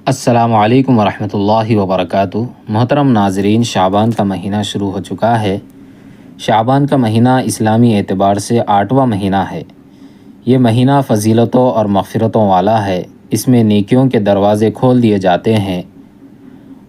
السلام علیکم ورحمۃ اللہ وبرکاتہ۔ محترم ناظرین، شعبان کا مہینہ شروع ہو چکا ہے۔ شعبان کا مہینہ اسلامی اعتبار سے 8واں مہینہ ہے۔ یہ مہینہ فضیلتوں اور مغفرتوں والا ہے۔ اس میں نیکیوں کے دروازے کھول دیے جاتے ہیں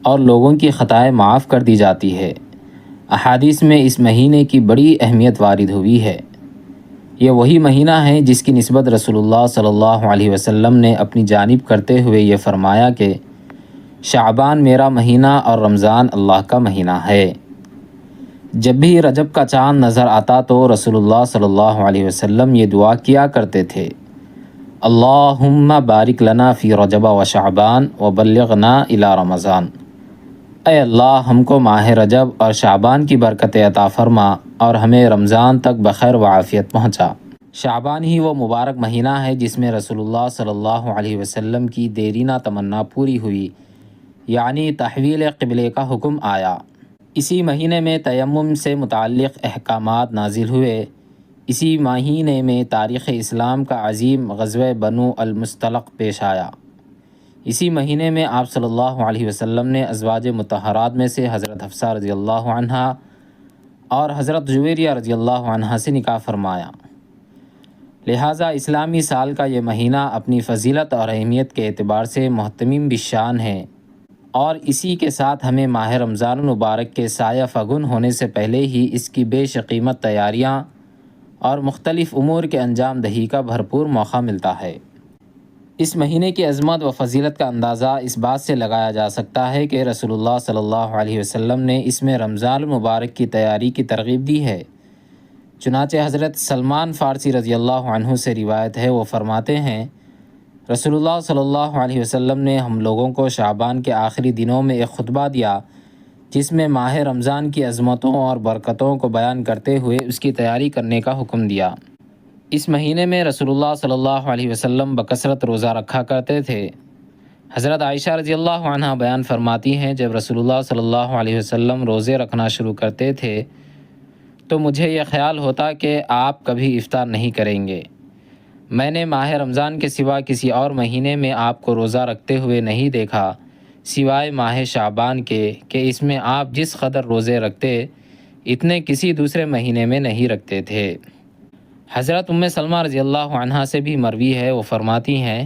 اور لوگوں کی خطائیں معاف کر دی جاتی ہے۔ احادیث میں اس مہینے کی بڑی اہمیت وارد ہوئی ہے۔ یہ وہی مہینہ ہے جس کی نسبت رسول اللہ صلی اللہ علیہ وسلم نے اپنی جانب کرتے ہوئے یہ فرمایا کہ شعبان میرا مہینہ اور رمضان اللہ کا مہینہ ہے۔ جب بھی رجب کا چاند نظر آتا تو رسول اللہ صلی اللہ علیہ وسلم یہ دعا کیا کرتے تھے: اللہم بارک لنا فی رجب و شعبان و بلغنا الی رمضان۔ اے اللہ، ہم کو ماہ رجب اور شعبان کی برکت عطا فرما اور ہمیں رمضان تک بخیر و عافیت پہنچا۔ شعبان ہی وہ مبارک مہینہ ہے جس میں رسول اللہ صلی اللہ علیہ وسلم کی دیرینہ تمنا پوری ہوئی، یعنی تحویل قبلے کا حکم آیا۔ اسی مہینے میں تیمم سے متعلق احکامات نازل ہوئے۔ اسی مہینے میں تاریخ اسلام کا عظیم غزوہ بنو المصطلق پیش آیا۔ اسی مہینے میں آپ صلی اللہ علیہ وسلم نے ازواج مطہرات میں سے حضرت حفصہ رضی اللہ عنہا اور حضرت جویریہ رضی اللہ عنہا سے نکاح فرمایا۔ لہٰذا اسلامی سال کا یہ مہینہ اپنی فضیلت اور اہمیت کے اعتبار سے محتمم بالشان ہے، اور اسی کے ساتھ ہمیں ماہ رمضان المبارک کے سایہ فگن ہونے سے پہلے ہی اس کی بیش قیمت تیاریاں اور مختلف امور کے انجام دہی کا بھرپور موقع ملتا ہے۔ اس مہینے کی عظمت و فضیلت کا اندازہ اس بات سے لگایا جا سکتا ہے کہ رسول اللہ صلی اللہ علیہ وسلم نے اس میں رمضان المبارک کی تیاری کی ترغیب دی ہے۔ چنانچہ حضرت سلمان فارسی رضی اللہ عنہ سے روایت ہے، وہ فرماتے ہیں: رسول اللہ صلی اللہ علیہ وسلم نے ہم لوگوں کو شعبان کے آخری دنوں میں ایک خطبہ دیا جس میں ماہ رمضان کی عظمتوں اور برکتوں کو بیان کرتے ہوئے اس کی تیاری کرنے کا حکم دیا۔ اس مہینے میں رسول اللہ صلی اللہ علیہ وسلم بکثرت روزہ رکھا کرتے تھے۔ حضرت عائشہ رضی اللہ عنہا بیان فرماتی ہیں، جب رسول اللہ صلی اللہ علیہ وسلم روزے رکھنا شروع کرتے تھے تو مجھے یہ خیال ہوتا کہ آپ کبھی افطار نہیں کریں گے۔ میں نے ماہ رمضان کے سوا کسی اور مہینے میں آپ کو روزہ رکھتے ہوئے نہیں دیکھا سوائے ماہ شعبان کے، کہ اس میں آپ جس قدر روزے رکھتے اتنے کسی دوسرے مہینے میں نہیں رکھتے تھے۔ حضرت سلمہ رضی اللہ عنہا سے بھی مروی ہے، وہ فرماتی ہیں: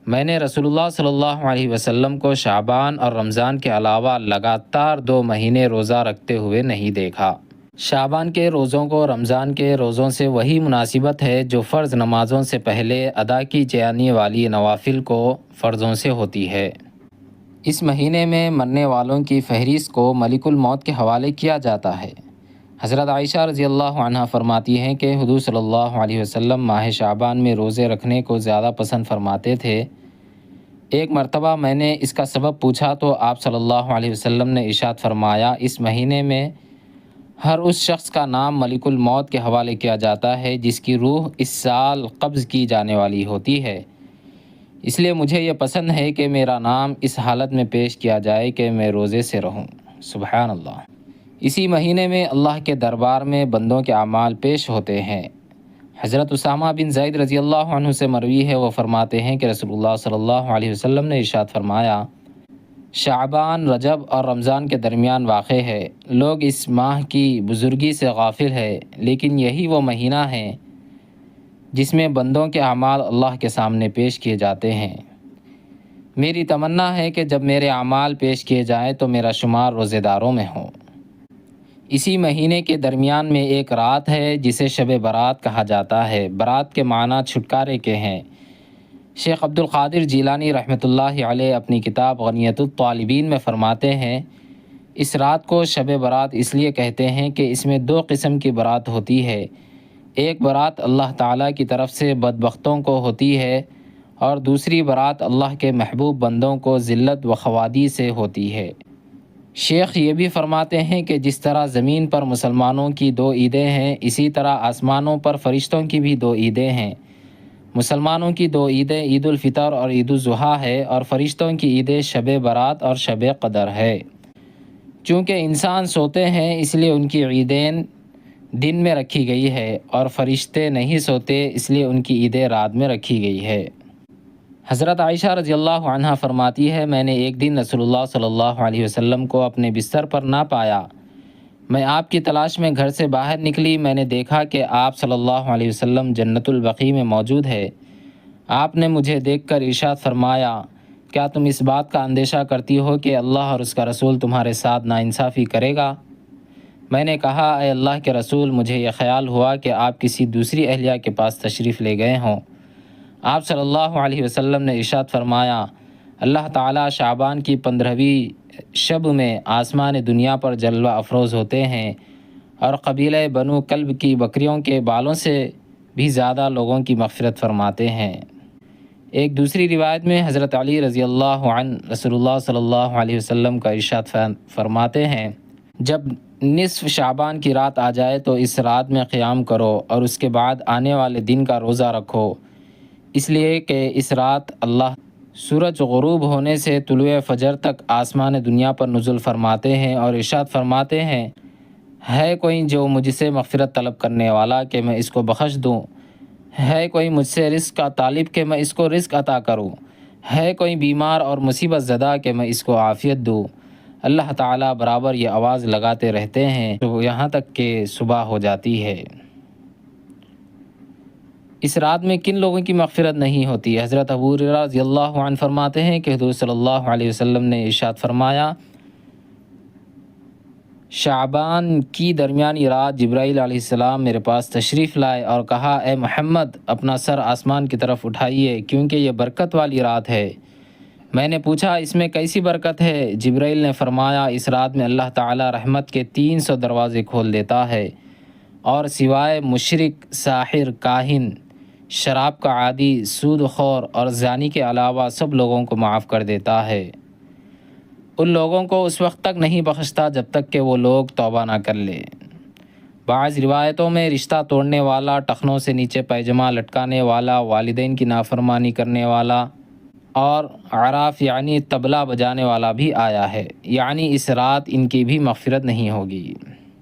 میں نے رسول اللہ صلی اللہ علیہ وسلم کو شعبان اور رمضان کے علاوہ لگاتار 2 مہینے روزہ رکھتے ہوئے نہیں دیکھا۔ شعبان کے روزوں کو رمضان کے روزوں سے وہی مناسبت ہے جو فرض نمازوں سے پہلے ادا کی جانے والی نوافل کو فرضوں سے ہوتی ہے۔ اس مہینے میں مرنے والوں کی فہرست کو ملک الموت کے حوالے کیا جاتا ہے۔ حضرت عائشہ رضی اللہ عنہا فرماتی ہیں کہ حضور صلی اللہ علیہ وسلم ماہ شعبان میں روزے رکھنے کو زیادہ پسند فرماتے تھے۔ ایک مرتبہ میں نے اس کا سبب پوچھا تو آپ صلی اللہ علیہ وسلم نے ارشاد فرمایا: اس مہینے میں ہر اس شخص کا نام ملک الموت کے حوالے کیا جاتا ہے جس کی روح اس سال قبض کی جانے والی ہوتی ہے، اس لیے مجھے یہ پسند ہے کہ میرا نام اس حالت میں پیش کیا جائے کہ میں روزے سے رہوں۔ سبحان اللہ۔ اسی مہینے میں اللہ کے دربار میں بندوں کے اعمال پیش ہوتے ہیں۔ حضرت اسامہ بن زید رضی اللہ عنہ سے مروی ہے، وہ فرماتے ہیں کہ رسول اللہ صلی اللہ علیہ وسلم نے ارشاد فرمایا: شعبان رجب اور رمضان کے درمیان واقع ہے۔ لوگ اس ماہ کی بزرگی سے غافل ہے، لیکن یہی وہ مہینہ ہے جس میں بندوں کے اعمال اللہ کے سامنے پیش کیے جاتے ہیں۔ میری تمنا ہے کہ جب میرے اعمال پیش کیے جائیں تو میرا شمار روزے داروں میں ہو۔ اسی مہینے کے درمیان میں ایک رات ہے جسے شب برات کہا جاتا ہے۔ برات کے معنی چھٹکارے کے ہیں۔ شیخ عبد القادر جیلانی رحمۃ اللہ علیہ اپنی کتاب غنیۃ الطالبین میں فرماتے ہیں: اس رات کو شب برات اس لیے کہتے ہیں کہ اس میں 2 قسم کی برات ہوتی ہے۔ ایک برات اللہ تعالیٰ کی طرف سے بدبختوں کو ہوتی ہے اور دوسری برات اللہ کے محبوب بندوں کو ذلت و خوادی سے ہوتی ہے۔ شیخ یہ بھی فرماتے ہیں کہ جس طرح زمین پر مسلمانوں کی 2 عیدیں ہیں، اسی طرح آسمانوں پر فرشتوں کی بھی 2 عیدیں ہیں۔ مسلمانوں کی 2 عیدیں عید الفطر اور عید الاضحیٰ ہے، اور فرشتوں کی عیدیں شب برات اور شب قدر ہے۔ چونکہ انسان سوتے ہیں اس لیے ان کی عیدین دن میں رکھی گئی ہے، اور فرشتے نہیں سوتے اس لیے ان کی عیدیں رات میں رکھی گئی ہے۔ حضرت عائشہ رضی اللہ عنہا فرماتی ہے، میں نے ایک دن رسول اللہ صلی اللہ علیہ وسلم کو اپنے بستر پر نہ پایا۔ میں آپ کی تلاش میں گھر سے باہر نکلی، میں نے دیکھا کہ آپ صلی اللہ علیہ وسلم جنت البقیع میں موجود ہے۔ آپ نے مجھے دیکھ کر ارشاد فرمایا، کیا تم اس بات کا اندیشہ کرتی ہو کہ اللہ اور اس کا رسول تمہارے ساتھ ناانصافی کرے گا؟ میں نے کہا، اے اللہ کے رسول، مجھے یہ خیال ہوا کہ آپ کسی دوسری اہلیہ کے پاس تشریف لے گئے ہوں۔ آپ صلی اللہ علیہ وسلم نے ارشاد فرمایا، اللہ تعالیٰ شعبان کی 15ویں شب میں آسمان دنیا پر جلوہ افروز ہوتے ہیں اور قبیلہ بنو کلب کی بکریوں کے بالوں سے بھی زیادہ لوگوں کی مغفرت فرماتے ہیں۔ ایک دوسری روایت میں حضرت علی رضی اللہ عنہ رسول اللہ صلی اللہ علیہ وسلم کا ارشاد فرماتے ہیں، جب نصف شعبان کی رات آ جائے تو اس رات میں قیام کرو اور اس کے بعد آنے والے دن کا روزہ رکھو، اس لیے کہ اس رات اللہ سورج غروب ہونے سے طلوع فجر تک آسمان دنیا پر نزول فرماتے ہیں اور ارشاد فرماتے ہیں، ہے کوئی جو مجھ سے مغفرت طلب کرنے والا کہ میں اس کو بخش دوں؟ ہے کوئی مجھ سے رزق کا طالب کہ میں اس کو رزق عطا کروں؟ ہے کوئی بیمار اور مصیبت زدہ کہ میں اس کو عافیت دوں؟ اللہ تعالیٰ برابر یہ آواز لگاتے رہتے ہیں یہاں تک کہ صبح ہو جاتی ہے۔ اس رات میں کن لوگوں کی مغفرت نہیں ہوتی؟ حضرت ابو ہریرہ رضی اللہ عنہ فرماتے ہیں کہ حضور صلی اللہ علیہ وسلم نے ارشاد فرمایا، شعبان کی درمیانی رات جبرائیل علیہ السلام میرے پاس تشریف لائے اور کہا، اے محمد، اپنا سر آسمان کی طرف اٹھائیے کیونکہ یہ برکت والی رات ہے۔ میں نے پوچھا، اس میں کیسی برکت ہے؟ جبرائیل نے فرمایا، اس رات میں اللہ تعالی رحمت کے 300 دروازے کھول دیتا ہے اور سوائے مشرک، ساحر، کاہن، شراب کا عادی، سود خور اور زانی کے علاوہ سب لوگوں کو معاف کر دیتا ہے۔ ان لوگوں کو اس وقت تک نہیں بخشتا جب تک کہ وہ لوگ توبہ نہ کر لیں۔ بعض روایتوں میں رشتہ توڑنے والا، ٹخنوں سے نیچے پیجامہ لٹکانے والا، والدین کی نافرمانی کرنے والا اور عراف یعنی طبلہ بجانے والا بھی آیا ہے، یعنی اس رات ان کی بھی مغفرت نہیں ہوگی۔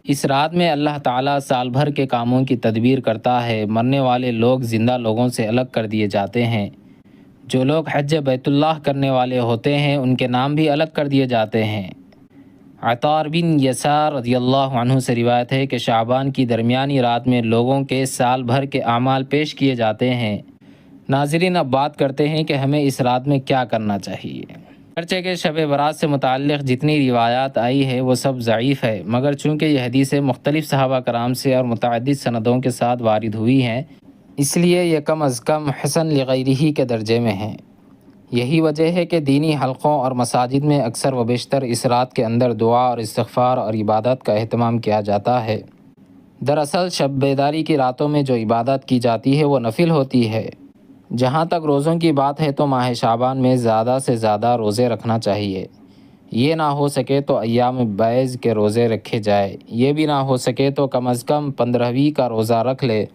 اس رات میں اللہ تعالیٰ سال بھر کے کاموں کی تدبیر کرتا ہے۔ مرنے والے لوگ زندہ لوگوں سے الگ کر دیے جاتے ہیں۔ جو لوگ حج بیت اللہ کرنے والے ہوتے ہیں ان کے نام بھی الگ کر دیے جاتے ہیں۔ عطار بن یسار رضی اللہ عنہ سے روایت ہے کہ شعبان کی درمیانی رات میں لوگوں کے سال بھر کے اعمال پیش کیے جاتے ہیں۔ ناظرین، اب بات کرتے ہیں کہ ہمیں اس رات میں کیا کرنا چاہیے۔ اگرچہ کہ شب برات سے متعلق جتنی روایات آئی ہے وہ سب ضعیف ہے، مگر چونکہ یہ حدیثیں مختلف صحابہ کرام سے اور متعدد سندوں کے ساتھ وارد ہوئی ہیں، اس لیے یہ کم از کم حسن لغیرہ کے درجے میں ہیں۔ یہی وجہ ہے کہ دینی حلقوں اور مساجد میں اکثر و بیشتر اس رات کے اندر دعا اور استغفار اور عبادت کا اہتمام کیا جاتا ہے۔ دراصل شب بیداری کی راتوں میں جو عبادت کی جاتی ہے وہ نفل ہوتی ہے۔ جہاں تک روزوں کی بات ہے تو ماہ شعبان میں زیادہ سے زیادہ روزے رکھنا چاہیے۔ یہ نہ ہو سکے تو ایام بیض کے روزے رکھے جائے، یہ بھی نہ ہو سکے تو کم از کم 15ویں کا روزہ رکھ لے،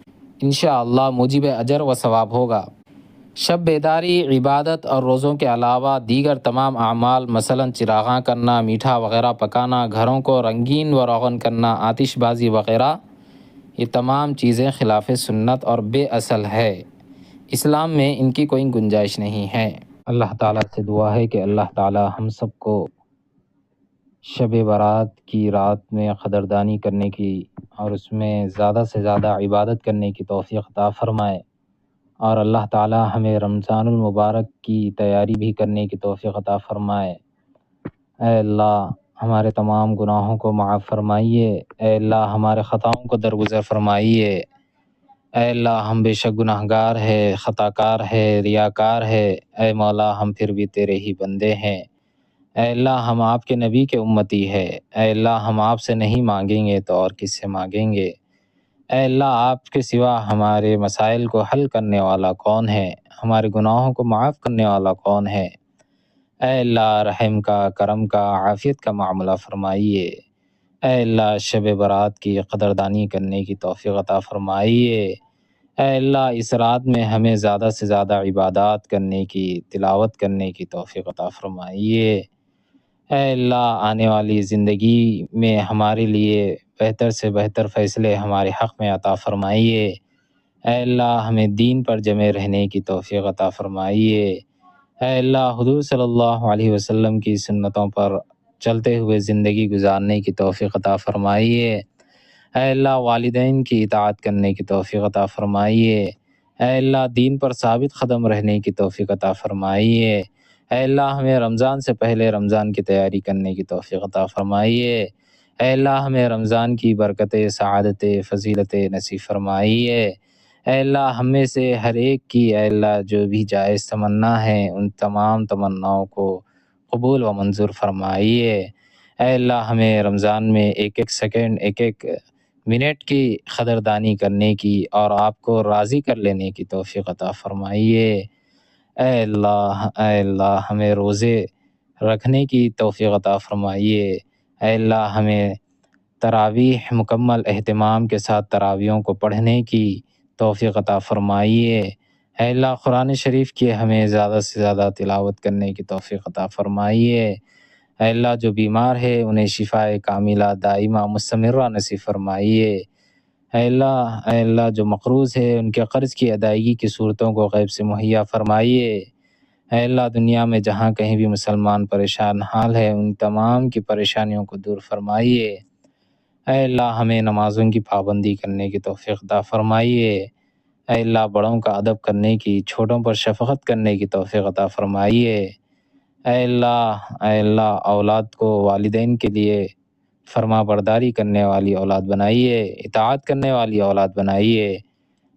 انشاءاللہ موجب اجر و ثواب ہوگا۔ شب بیداری، عبادت اور روزوں کے علاوہ دیگر تمام اعمال مثلاً چراغاں کرنا، میٹھا وغیرہ پکانا، گھروں کو رنگین و روغن کرنا، آتش بازی وغیرہ، یہ تمام چیزیں خلاف سنت اور بے اصل ہے۔ اسلام میں ان کی کوئی گنجائش نہیں ہے۔ اللہ تعالیٰ سے دعا ہے کہ اللہ تعالیٰ ہم سب کو شب برات کی رات میں قدردانی کرنے کی اور اس میں زیادہ سے زیادہ عبادت کرنے کی توفیق عطا فرمائے، اور اللہ تعالیٰ ہمیں رمضان المبارک کی تیاری بھی کرنے کی توفیق عطا فرمائے۔ اے اللہ، ہمارے تمام گناہوں کو معاف فرمائیے۔ اے اللہ، ہمارے خطاؤں کو درگزر فرمائیے۔ اے اللہ، ہم بے شک گناہ گار ہے، خطا کار ہے، ریاکار ہے۔ اے مولا، ہم پھر بھی تیرے ہی بندے ہیں۔ اے اللہ، ہم آپ کے نبی کے امتی ہے۔ اے اللہ، ہم آپ سے نہیں مانگیں گے تو اور کس سے مانگیں گے؟ اے اللہ، آپ کے سوا ہمارے مسائل کو حل کرنے والا کون ہے؟ ہمارے گناہوں کو معاف کرنے والا کون ہے؟ اے اللہ، رحم کا، کرم کا، عافیت کا معاملہ فرمائیے۔ اے اللہ، شب برات کی قدردانی کرنے کی توفیق عطا فرمائیے۔ اے اللہ، اس رات میں ہمیں زیادہ سے زیادہ عبادات کرنے کی، تلاوت کرنے کی توفیق عطا فرمائیے۔ اے اللہ، آنے والی زندگی میں ہمارے لیے بہتر سے بہتر فیصلے ہمارے حق میں عطا فرمائیے۔ اے اللہ، ہمیں دین پر جمے رہنے کی توفیق عطا فرمائیے۔ اے اللہ حضور صلی اللہ علیہ وسلم کی سنتوں پر چلتے ہوئے زندگی گزارنے کی توفیق عطا فرمائیے۔ اے اللہ والدین کی اطاعت کرنے کی توفیق عطا فرمائیے۔ اے اللہ دین پر ثابت قدم رہنے کی توفیق عطا فرمائیے۔ اے اللہ ہمیں رمضان سے پہلے رمضان کی تیاری کرنے کی توفیق عطا فرمائیے۔ اے اللہ ہمیں رمضان کی برکتیں، سعادتیں، فضیلتیں نصیب فرمائیے۔ اے اللہ ہم میں سے ہر ایک کی اے اللہ جو بھی جائز تمنا ہے ان تمام تمناؤں کو قبول و منظور فرمائیے۔ اے اللہ ہمیں رمضان میں ایک ایک سیکنڈ، ایک ایک منٹ کی قدردانی کرنے کی اور آپ کو راضی کر لینے کی توفیق عطا فرمائیے۔ اے اللہ ہمیں روزے رکھنے کی توفیق عطا فرمائیے۔ اے اللہ ہمیں تراویح مکمل اہتمام کے ساتھ تراویحوں کو پڑھنے کی توفیق عطا فرمائیے۔ اے اللہ قرآن شریف کی ہمیں زیادہ سے زیادہ تلاوت کرنے کی توفیق عطا فرمائیے۔ اے اللہ جو بیمار ہے انہیں شفاء کاملہ دائمہ مستمرہ نصیب فرمائیے۔ اے اللہ جو مقروض ہے ان کے قرض کی ادائیگی کی صورتوں کو غیب سے مہیا فرمائیے۔ اے اللہ دنیا میں جہاں کہیں بھی مسلمان پریشان حال ہے ان تمام کی پریشانیوں کو دور فرمائیے۔ اے اللہ ہمیں نمازوں کی پابندی کرنے کی توفیق عطا فرمائیے۔ اے اللہ بڑوں کا ادب کرنے کی، چھوٹوں پر شفقت کرنے کی توفیق عطا فرمائیے۔ اے اللہ اولاد کو والدین کے لیے فرما برداری کرنے والی اولاد بنائیے، اطاعت کرنے والی اولاد بنائیے۔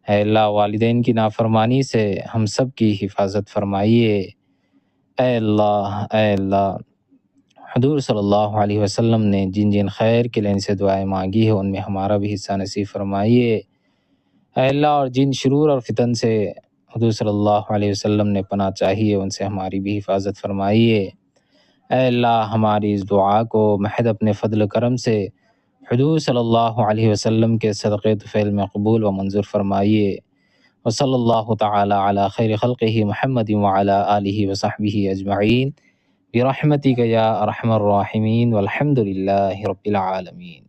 اے اللہ والدین کی نافرمانی سے ہم سب کی حفاظت فرمائیے۔ اے اللہ حضور صلی اللہ علیہ وسلم نے جن جن خیر کے لین سے دعائیں مانگی ہے ان میں ہمارا بھی حصہ نصیب فرمائیے۔ اے اللہ اور جن شرور اور فتن سے حضور صلی اللہ علیہ وسلم نے پناہ چاہی ہے ان سے ہماری بھی حفاظت فرمائیے۔ اے اللہ ہماری اس دعا کو محض اپنے فضل و کرم سے حضور صلی اللہ علیہ وسلم کے صدقے طفیل میں قبول و منظور فرمائیے۔ وصلی اللہ تعالی علی خیر خلقہ محمد وعلی آلہ وصحبہ اجمعین برحمتک یا ارحم الراحمین والحمد للہ رب العالمین۔